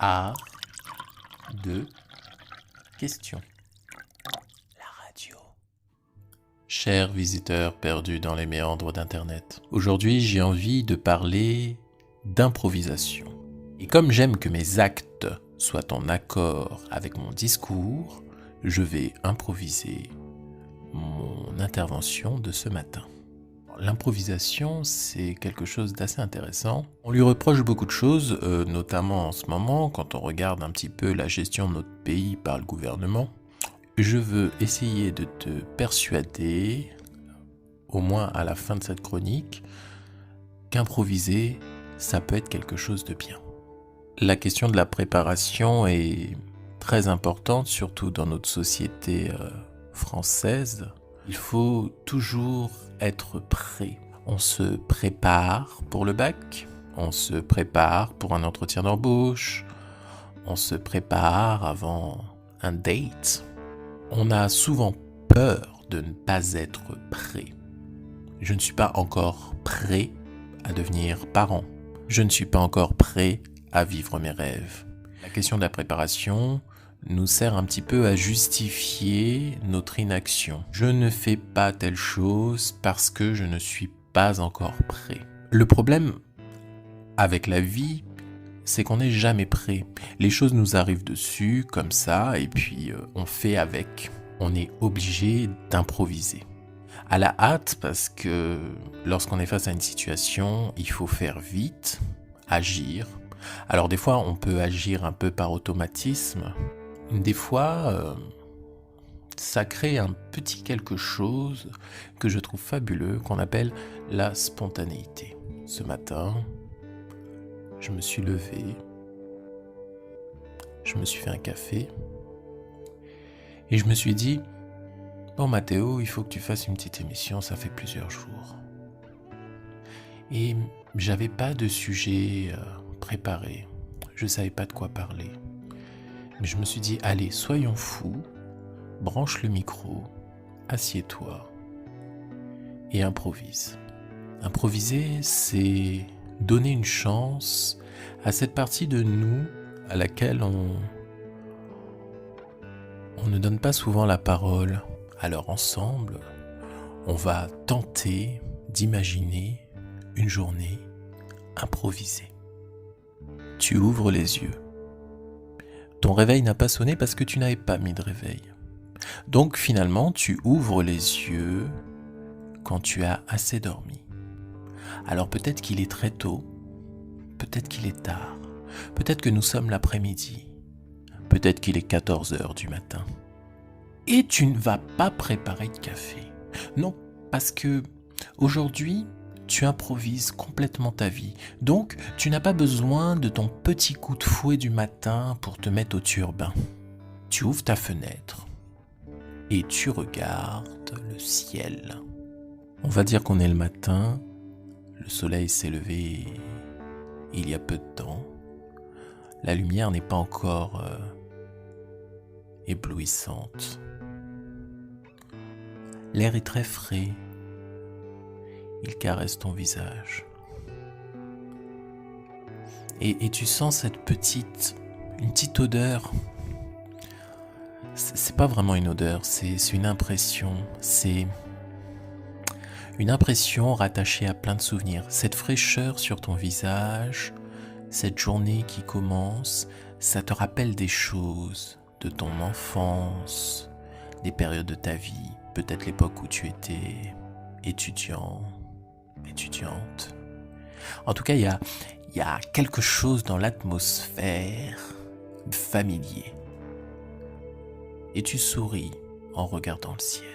Art de question. La radio. Chers visiteurs perdus dans les méandres d'Internet, aujourd'hui j'ai envie de parler d'improvisation. Et comme j'aime que mes actes soient en accord avec mon discours, je vais improviser mon intervention de ce matin. L'improvisation, c'est quelque chose d'assez intéressant. On lui reproche beaucoup de choses, notamment en ce moment, quand on regarde un petit peu la gestion de notre pays par le gouvernement. Je veux essayer de te persuader, au moins à la fin de cette chronique, qu'improviser, ça peut être quelque chose de bien. La question de la préparation est très importante, surtout dans notre société française. Il faut toujours être prêt. On se prépare pour le bac, on se prépare pour un entretien d'embauche, on se prépare avant un date. On a souvent peur de ne pas être prêt. Je ne suis pas encore prêt à devenir parent. Je ne suis pas encore prêt à vivre mes rêves. La question de la préparation nous sert un petit peu à justifier notre inaction. Je ne fais pas telle chose parce que je ne suis pas encore prêt. Le problème avec la vie, c'est qu'on n'est jamais prêt. Les choses nous arrivent dessus comme ça et puis on fait avec. On est obligé d'improviser. À la hâte parce que lorsqu'on est face à une situation, il faut faire vite, agir. Alors des fois, on peut agir un peu par automatisme. Des fois, ça crée un petit quelque chose que je trouve fabuleux, qu'on appelle la spontanéité. Ce matin, je me suis levé, je me suis fait un café, et je me suis dit, bon Mathéo, il faut que tu fasses une petite émission, ça fait plusieurs jours. Et j'avais pas de sujet préparé, je savais pas de quoi parler. Mais je me suis dit, allez, soyons fous, branche le micro, assieds-toi et improvise. Improviser, c'est donner une chance à cette partie de nous à laquelle on ne donne pas souvent la parole. Alors ensemble, on va tenter d'imaginer une journée improvisée. Tu ouvres les yeux. Ton réveil n'a pas sonné parce que tu n'avais pas mis de réveil. Donc finalement, tu ouvres les yeux quand tu as assez dormi. Alors peut-être qu'il est très tôt, peut-être qu'il est tard, peut-être que nous sommes l'après-midi, peut-être qu'il est 14h du matin. Et tu ne vas pas préparer de café. Non, parce que aujourd'hui, tu improvises complètement ta vie. Donc, tu n'as pas besoin de ton petit coup de fouet du matin pour te mettre au turbin. Tu ouvres ta fenêtre et tu regardes le ciel. On va dire qu'on est le matin, le soleil s'est levé il y a peu de temps. La lumière n'est pas encore éblouissante. L'air est très frais. Il caresse ton visage. Et tu sens une petite odeur. C'est pas vraiment une odeur, c'est une impression. C'est une impression rattachée à plein de souvenirs. Cette fraîcheur sur ton visage, cette journée qui commence, ça te rappelle des choses de ton enfance, des périodes de ta vie, peut-être l'époque où tu étais étudiante. En tout cas, il y a quelque chose dans l'atmosphère familier. Et tu souris en regardant le ciel.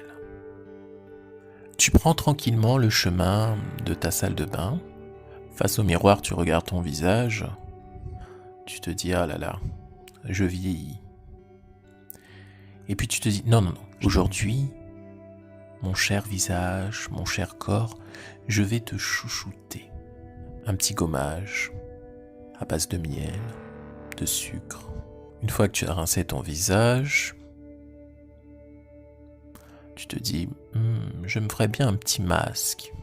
Tu prends tranquillement le chemin de ta salle de bain. Face au miroir, tu regardes ton visage. Tu te dis, ah là là, je vieillis. Et puis tu te dis, non, aujourd'hui, mon cher visage, mon cher corps, je vais te chouchouter. Un petit gommage à base de miel, de sucre. Une fois que tu as rincé ton visage, tu te dis, je me ferais bien un petit masque.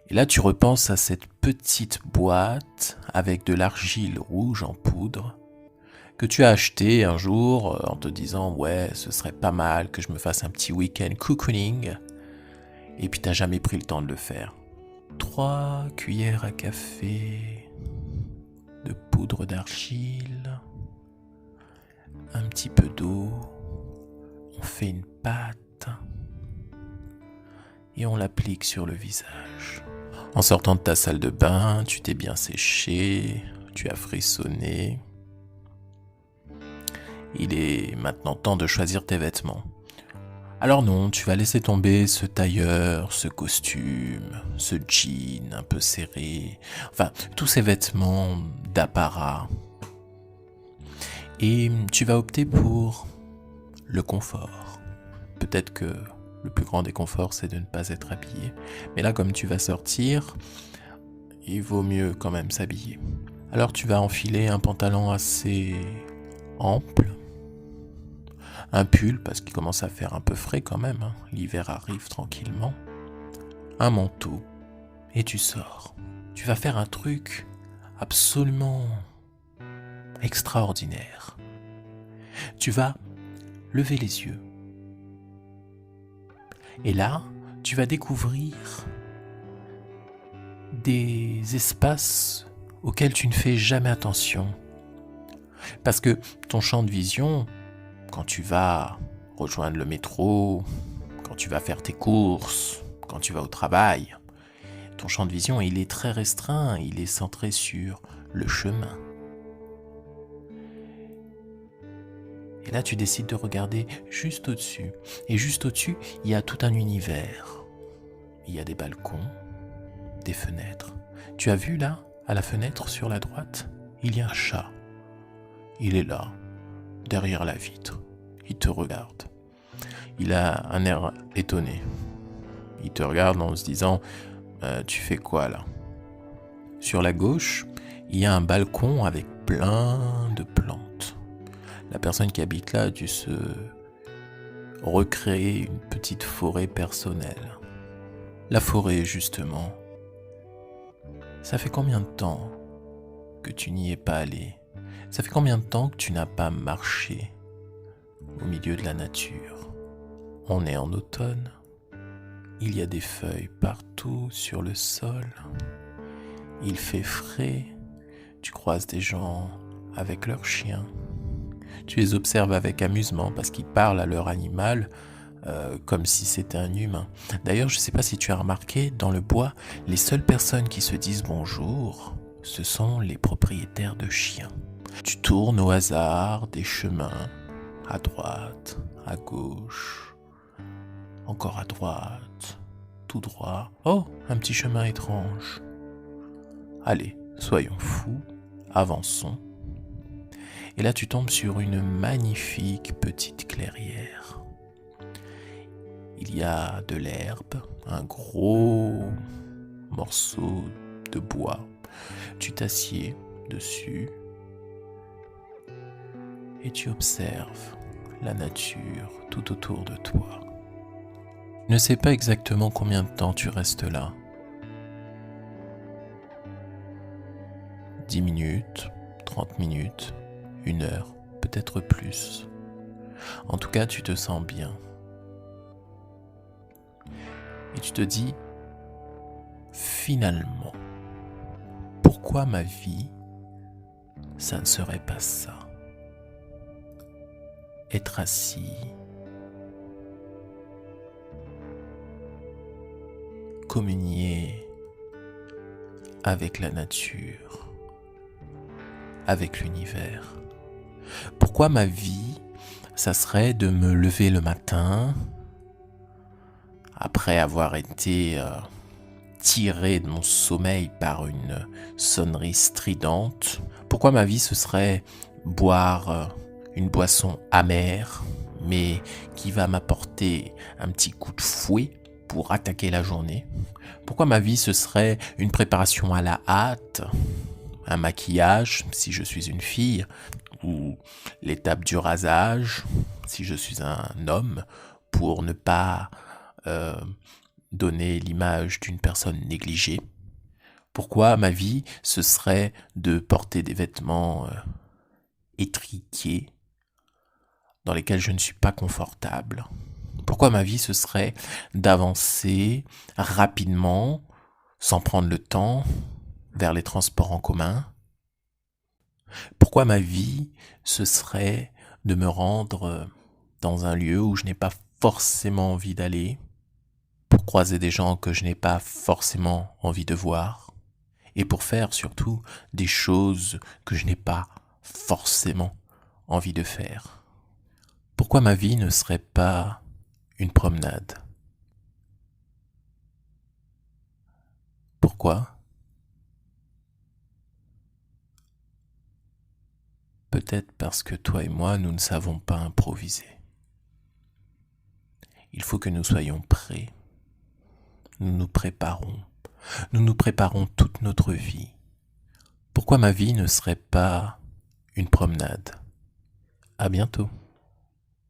Et là, tu repenses à cette petite boîte avec de l'argile rouge en poudre que tu as acheté un jour en te disant « Ouais, ce serait pas mal que je me fasse un petit week-end cocooning ». Et puis t'as jamais pris le temps de le faire. 3 cuillères à café de poudre d'argile, un petit peu d'eau, on fait une pâte et on l'applique sur le visage. En sortant de ta salle de bain, tu t'es bien séché, tu as frissonné. Il est maintenant temps de choisir tes vêtements. Alors non, tu vas laisser tomber ce tailleur, ce costume, ce jean un peu serré, enfin tous ces vêtements d'apparat. Et tu vas opter pour le confort. Peut-être que le plus grand des conforts, c'est de ne pas être habillé. Mais là, comme tu vas sortir, il vaut mieux quand même s'habiller. Alors tu vas enfiler un pantalon assez ample, un pull parce qu'il commence à faire un peu frais quand même, hein. L'hiver arrive tranquillement, un manteau et tu sors. Tu vas faire un truc absolument extraordinaire. Tu vas lever les yeux. Et là, tu vas découvrir des espaces auxquels tu ne fais jamais attention. Parce que ton champ de vision, quand tu vas rejoindre le métro, quand tu vas faire tes courses, quand tu vas au travail, ton champ de vision, il est très restreint, il est centré sur le chemin. Et là, tu décides de regarder juste au-dessus. Et juste au-dessus, il y a tout un univers. Il y a des balcons, des fenêtres. Tu as vu là, à la fenêtre sur la droite, il y a un chat. Il est là, derrière la vitre. Il te regarde. Il a un air étonné. Il te regarde en se disant « Tu fais quoi là ?» Sur la gauche, il y a un balcon avec plein de plantes. La personne qui habite là a dû se recréer une petite forêt personnelle. La forêt, justement, ça fait combien de temps que tu n'y es pas allé ? Ça fait combien de temps que tu n'as pas marché au milieu de la nature ? On est en automne, il y a des feuilles partout sur le sol, il fait frais, tu croises des gens avec leurs chiens. Tu les observes avec amusement parce qu'ils parlent à leur animal comme si c'était un humain. D'ailleurs, je ne sais pas si tu as remarqué, dans le bois, les seules personnes qui se disent bonjour, ce sont les propriétaires de chiens. Tu tournes au hasard des chemins, à droite, à gauche, encore à droite, tout droit. Oh, un petit chemin étrange. Allez, soyons fous, avançons. Et là, tu tombes sur une magnifique petite clairière. Il y a de l'herbe, un gros morceau de bois. Tu t'assieds dessus et tu observes la nature tout autour de toi. Je ne sais pas exactement combien de temps tu restes là. 10 minutes, 30 minutes, 1 heure, peut-être plus. En tout cas, tu te sens bien. Et tu te dis, finalement, pourquoi ma vie, ça ne serait pas ça ? Être assis, communier avec la nature, avec l'univers. Pourquoi ma vie, ça serait de me lever le matin, après avoir été tiré de mon sommeil par une sonnerie stridente. Pourquoi ma vie, ce serait boire une boisson amère, mais qui va m'apporter un petit coup de fouet pour attaquer la journée? Pourquoi ma vie, ce serait une préparation à la hâte, un maquillage, si je suis une fille, ou l'étape du rasage, si je suis un homme, pour ne pas donner l'image d'une personne négligée? Pourquoi ma vie, ce serait de porter des vêtements étriqués dans lesquels je ne suis pas confortable? Pourquoi ma vie, ce serait d'avancer rapidement, sans prendre le temps, vers les transports en commun? Pourquoi ma vie, ce serait de me rendre dans un lieu où je n'ai pas forcément envie d'aller, pour croiser des gens que je n'ai pas forcément envie de voir, et pour faire surtout des choses que je n'ai pas forcément envie de faire? Pourquoi ma vie ne serait pas une promenade? Pourquoi? Peut-être parce que toi et moi, nous ne savons pas improviser. Il faut que nous soyons prêts. Nous nous préparons. Nous nous préparons toute notre vie. Pourquoi ma vie ne serait pas une promenade? À bientôt.